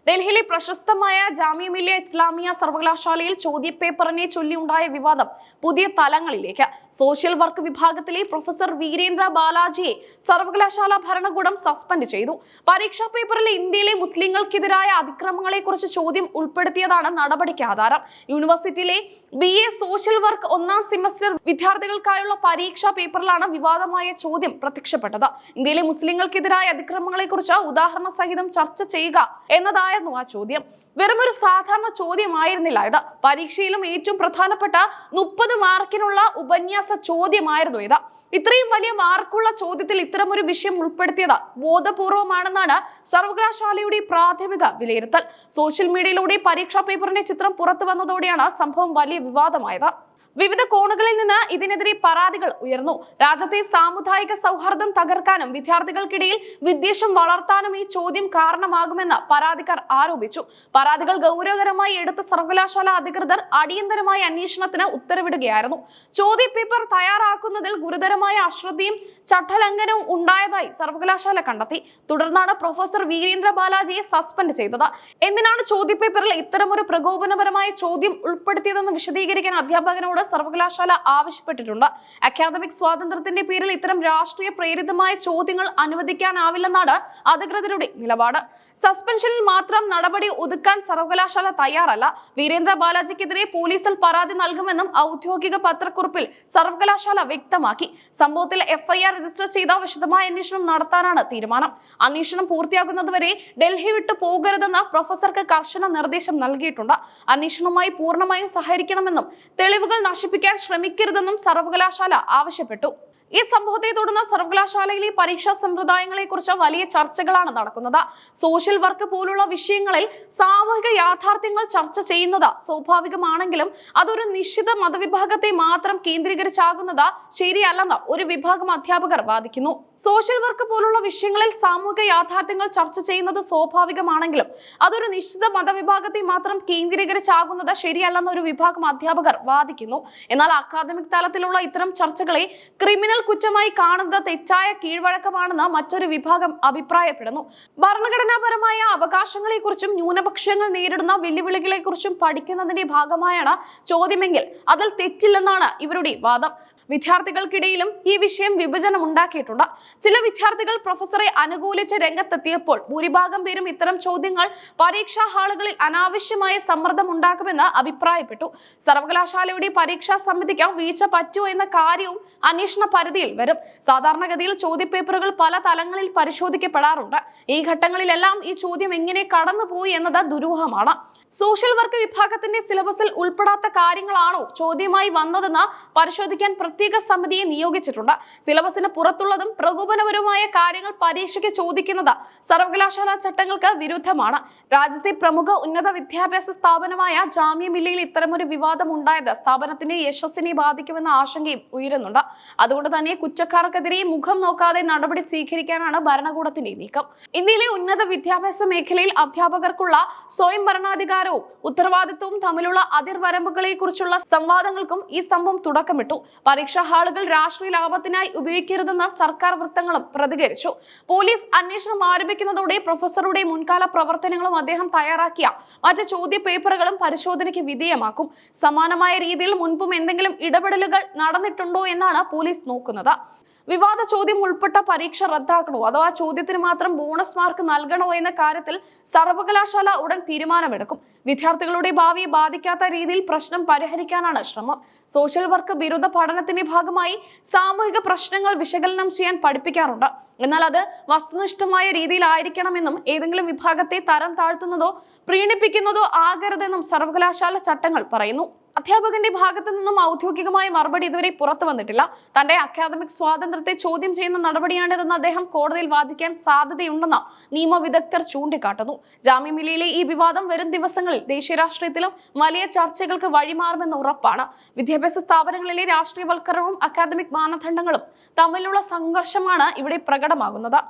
ഡൽഹിയിലെ പ്രശസ്തമായ ജാമിയ മില്ലിയ ഇസ്ലാമിയ സർവകലാശാലയിൽ ചോദ്യപേപ്പറിനെ ചൊല്ലിയുണ്ടായ വിവാദം പുതിയ തലങ്ങളിലേക്ക്. സോഷ്യൽ വർക്ക് വിഭാഗത്തിലെ പ്രൊഫസർ വീരേന്ദ്ര ബാലാജിയെ സർവകലാശാല ഭരണകൂടം സസ്പെൻഡ് ചെയ്തു. പരീക്ഷാ പേപ്പറിൽ ഇന്ത്യയിലെ മുസ്ലിങ്ങൾക്കെതിരായ അതിക്രമങ്ങളെക്കുറിച്ച് ചോദ്യം ഉൾപ്പെടുത്തിയതാണ് നടപടിക്ക് ആധാരം. യൂണിവേഴ്സിറ്റിയിലെ BA സോഷ്യൽ വർക്ക് ഒന്നാം സെമസ്റ്റർ വിദ്യാർത്ഥികൾക്കായുള്ള പരീക്ഷാ പേപ്പറിലാണ് വിവാദമായ ചോദ്യം പ്രത്യക്ഷപ്പെട്ടത്. ഇന്ത്യയിലെ മുസ്ലിങ്ങൾക്കെതിരായ അതിക്രമങ്ങളെക്കുറിച്ച് ഉദാഹരണ സഹിതം ചർച്ച ചെയ്യുക എന്നതായിരുന്നു ആ ചോദ്യം. വെറുമൊരു സാധാരണ ചോദ്യമായിരുന്നില്ല ഇത്. പരീക്ഷയിലും ഏറ്റവും പ്രധാനപ്പെട്ട 30 മാർക്കിനുള്ള ഉപന്യാസ ചോദ്യമായിരുന്നു ഇത്. ഇത്രയും വലിയ മാർക്കുള്ള ചോദ്യത്തിൽ ഇത്തരമൊരു വിഷയം ഉൾപ്പെടുത്തിയത് ബോധപൂർവമാണെന്നാണ് സർവകലാശാലയുടെ പ്രാഥമിക വിലയിരുത്തൽ. സോഷ്യൽ മീഡിയയിലൂടെ പരീക്ഷാ പേപ്പറിന്റെ ചിത്രം പുറത്തു വന്നതോടെയാണ് സംഭവം വലിയ വിവാദമായത്. വിവിധ കോണുകളിൽ നിന്ന് ഇതിനെതിരെ പരാതികൾ ഉയർന്നു. രാജ്യത്തെ സാമുദായിക സൗഹാർദ്ദം തകർക്കാനും വിദ്യാർത്ഥികൾക്കിടയിൽ വിദ്വേഷം വളർത്താനും ഈ ചോദ്യം കാരണമാകുമെന്ന് പരാതിക്കാർ ആരോപിച്ചു. പരാതികൾ ഗൗരവകരമായി എടുത്ത സർവകലാശാല അധികൃതർ അടിയന്തരമായ അന്വേഷണത്തിന് ഉത്തരവിടുകയായിരുന്നു. ചോദ്യപേപ്പർ തയ്യാറാക്കുന്നതിൽ ഗുരുതരമായ അശ്രദ്ധയും ചട്ടലംഘനവും ഉണ്ടായതായി സർവകലാശാല കണ്ടെത്തി. തുടർന്നാണ് പ്രൊഫസർ വീരേന്ദ്ര ബാലാജിയെ സസ്പെൻഡ് ചെയ്തത്. എന്തിനാണ് ചോദ്യപേപ്പറിൽ ഇത്തരമൊരു പ്രകോപനപരമായ ചോദ്യം ഉൾപ്പെടുത്തിയതെന്ന് വിശദീകരിക്കാൻ അധ്യാപകനോട് സർവകലാശാല ആവശ്യപ്പെട്ടിട്ടുണ്ട്. അക്കാദമിക് സ്വാതന്ത്ര്യത്തിന്റെ പേരിൽ ഇത്തരം രാഷ്ട്രീയ പ്രേരിതമായ ചോദ്യങ്ങൾ അനുവദിക്കാനാവില്ലെന്നാണ് അധികൃതരുടെ നിലപാട്. സസ്പെൻഷനിൽ മാത്രം നടപടി ഒതുക്കാൻ സർവകലാശാല തയ്യാറല്ല. വീരേന്ദ്ര ബാലാജിക്കെതിരെ പോലീസിൽ പരാതി നൽകുമെന്നും ഔദ്യോഗിക പത്രക്കുറിപ്പിൽ സർവകലാശാല വ്യക്തമാക്കി. സംഭവത്തിൽ FIR രജിസ്റ്റർ ചെയ്ത വിശദമായ അന്വേഷണം നടത്താനാണ് തീരുമാനം. അന്വേഷണം പൂർത്തിയാകുന്നതുവരെ ഡൽഹി വിട്ടു പോകരുതെന്ന് പ്രൊഫസർക്ക് കർശന നിർദ്ദേശം നൽകിയിട്ടുണ്ട്. അന്വേഷണവുമായി പൂർണ്ണമായും സഹകരിക്കണമെന്നും തെളിവുകൾ നശിപ്പിക്കാൻ ശ്രമിക്കരുതെന്നും സർവകലാശാല ആവശ്യപ്പെട്ടു. ഈ സംഭവത്തെ തുടർന്ന് സർവകലാശാലയിലെ പരീക്ഷാ സമ്പ്രദായങ്ങളെ കുറിച്ച് വലിയ ചർച്ചകളാണ് നടക്കുന്നത്. സോഷ്യൽ വർക്ക് പോലുള്ള വിഷയങ്ങളിൽ സാമൂഹിക യാഥാർത്ഥ്യങ്ങൾ ചർച്ച ചെയ്യുന്നത് സ്വാഭാവികമാണെങ്കിലും അതൊരു നിശ്ചിത മതവിഭാഗത്തെ മാത്രം കേന്ദ്രീകരിച്ചാകുന്നത് ശരിയല്ലെന്ന് ഒരു വിഭാഗം അധ്യാപകർ വാദിക്കുന്നു. സോഷ്യൽ വർക്ക് പോലുള്ള വിഷയങ്ങളിൽ സാമൂഹിക യാഥാർത്ഥ്യങ്ങൾ ചർച്ച ചെയ്യുന്നത് സ്വാഭാവികമാണെങ്കിലും അതൊരു നിശ്ചിത മതവിഭാഗത്തെ മാത്രം കേന്ദ്രീകരിച്ചാകുന്നത് ശരിയല്ലെന്ന് ഒരു വിഭാഗം അധ്യാപകർ വാദിക്കുന്നു. എന്നാൽ അക്കാദമിക് തലത്തിലുള്ള ഇത്തരം ചർച്ചകളെ ക്രിമിനൽ കുറ്റമായി കാണുന്നത് തെറ്റായ കീഴ്വഴക്കമാണെന്ന് മറ്റൊരു വിഭാഗം അഭിപ്രായപ്പെടുന്നു. ഭരണഘടനാപരമായ അവകാശങ്ങളെക്കുറിച്ചും ന്യൂനപക്ഷങ്ങൾ നേരിടുന്ന വെല്ലുവിളികളെക്കുറിച്ചും പഠിക്കുന്നതിന്റെ ഭാഗമായാണ് ചോദ്യമെങ്കിൽ അതിൽ തെറ്റില്ലെന്നാണ് ഇവരുടെ വാദം. വിദ്യാർത്ഥികൾക്കിടയിലും ഈ വിഷയം വിഭജനം ഉണ്ടാക്കിയിട്ടുണ്ട്. ചില വിദ്യാർത്ഥികൾ പ്രൊഫസറെ അനുകൂലിച്ച് രംഗത്തെത്തിയപ്പോൾ ഭൂരിഭാഗം പേരും ഇത്തരം ചോദ്യങ്ങൾ പരീക്ഷാ ഹാളുകളിൽ അനാവശ്യമായ സമ്മർദ്ദം ഉണ്ടാക്കുമെന്ന് അഭിപ്രായപ്പെട്ടു. സർവകലാശാലയുടെ പരീക്ഷാ സമിതിക്ക് വീഴ്ച പറ്റുമോ എന്ന കാര്യവും അന്വേഷണ പരിധിയിൽ വരും. സാധാരണഗതിയിൽ ചോദ്യപേപ്പറുകൾ പല തലങ്ങളിൽ പരിശോധിക്കപ്പെടാറുണ്ട്. ഈ ഘട്ടങ്ങളിലെല്ലാം ഈ ചോദ്യം എങ്ങനെ കടന്നുപോയി എന്നത് ദുരൂഹമാണ്. സോഷ്യൽ വർക്ക് വിഭാഗത്തിന്റെ സിലബസിൽ ഉൾപ്പെടാത്ത കാര്യങ്ങളാണോ ചോദ്യമായി വന്നതെന്ന് പരിശോധിക്കാൻ പ്രത്യേക സമിതിയെ നിയോഗിച്ചിട്ടുണ്ട്. സിലബസിന് പുറത്തുള്ളതും പ്രകോപനപരമായ കാര്യങ്ങൾ പരീക്ഷയ്ക്ക് ചോദിക്കുന്നത് സർവകലാശാല ചട്ടങ്ങൾക്ക് വിരുദ്ധമാണ്. രാജ്യത്തെ പ്രമുഖ ഉന്നത വിദ്യാഭ്യാസ സ്ഥാപനമായ ജാമിയ മില്ലിയയിൽ ഇത്തരമൊരു വിവാദം ഉണ്ടായത് സ്ഥാപനത്തിന്റെ യശസ്സിനെ ബാധിക്കുമെന്ന ആശങ്കയും ഉയരുന്നുണ്ട്. അതുകൊണ്ട് തന്നെ കുറ്റക്കാർക്കെതിരെ മുഖം നോക്കാതെ നടപടി സ്വീകരിക്കാനാണ് ഭരണകൂടത്തിന്റെ നീക്കം. ഇന്ത്യയിലെ ഉന്നത വിദ്യാഭ്യാസ മേഖലയിൽ അധ്യാപകർക്കുള്ള സ്വയം ഭരണാധികാരവും ഉത്തരവാദിത്വവും തമ്മിലുള്ള അതിർവരമ്പുകളെ കുറിച്ചുള്ള സംവാദങ്ങൾക്കും ഈ സംഭവം തുടക്കമിട്ടു. പരീക്ഷാ ഹാളുകൾ രാഷ്ട്രീയ ലാഭത്തിനായി ഉപയോഗിക്കരുതെന്ന് സർക്കാർ വൃത്തങ്ങളും പ്രതികരിച്ചു. പോലീസ് അന്വേഷണം ആരംഭിക്കുന്നതോടെ പ്രൊഫസറുടെ മുൻകാല പ്രവർത്തനങ്ങളും അദ്ദേഹം തയ്യാറാക്കിയ മറ്റ് ചോദ്യ പേപ്പറുകളും പരിശോധനയ്ക്ക് വിധേയമാക്കും. സമാനമായ രീതിയിൽ മുൻപും എന്തെങ്കിലും ഇടപെടലുകൾ നടന്നിട്ടുണ്ടോ എന്നാണ് പോലീസ് നോക്കുന്നത്. വിവാദ ചോദ്യം ഉൾപ്പെട്ട പരീക്ഷ റദ്ദാക്കണോ അതോ ആ ചോദ്യത്തിന് മാത്രം ബോണസ് മാർക്ക് നൽകണോ എന്ന കാര്യത്തിൽ സർവകലാശാല ഉടൻ തീരുമാനമെടുക്കും. വിദ്യാർത്ഥികളുടെ ഭാവിയെ ബാധിക്കാത്ത രീതിയിൽ പ്രശ്നം പരിഹരിക്കാനാണ് ശ്രമം. സോഷ്യൽ വർക്ക് ബിരുദ പഠനത്തിന്റെ ഭാഗമായി സാമൂഹിക പ്രശ്നങ്ങൾ വിശകലനം ചെയ്യാൻ പഠിപ്പിക്കാറുണ്ട്. എന്നാൽ അത് വസ്തുനിഷ്ഠമായ രീതിയിലായിരിക്കണമെന്നും ഏതെങ്കിലും വിഭാഗത്തെ തരം താഴ്ത്തുന്നതോ പ്രീണിപ്പിക്കുന്നതോ ആകരുതെന്നും സർവകലാശാല ചട്ടങ്ങൾ പറയുന്നു. അധ്യാപകന്റെ ഭാഗത്തു നിന്നും ഔദ്യോഗികമായ മറുപടി ഇതുവരെ പുറത്തു വന്നിട്ടില്ല. തന്റെ അക്കാദമിക് സ്വാതന്ത്ര്യത്തെ ചോദ്യം ചെയ്യുന്ന നടപടിയാണിതെന്ന് അദ്ദേഹം കോടതിയിൽ വാദിക്കാൻ സാധ്യതയുണ്ടെന്ന് നിയമവിദഗ്ധർ ചൂണ്ടിക്കാട്ടുന്നു. ജാമിയ മില്ലിയയിലെ ഈ വിവാദം വരും ദിവസങ്ങളിൽ ദേശീയ രാഷ്ട്രീയത്തിലും വലിയ ചർച്ചകൾക്ക് വഴിമാറുമെന്ന് ഉറപ്പാണ്. വിദ്യാഭ്യാസ സ്ഥാപനങ്ങളിലെ രാഷ്ട്രീയവൽക്കരണവും അക്കാദമിക് മാനദണ്ഡങ്ങളും തമ്മിലുള്ള സംഘർഷമാണ് ഇവിടെ പ്രകടമാകുന്നത്.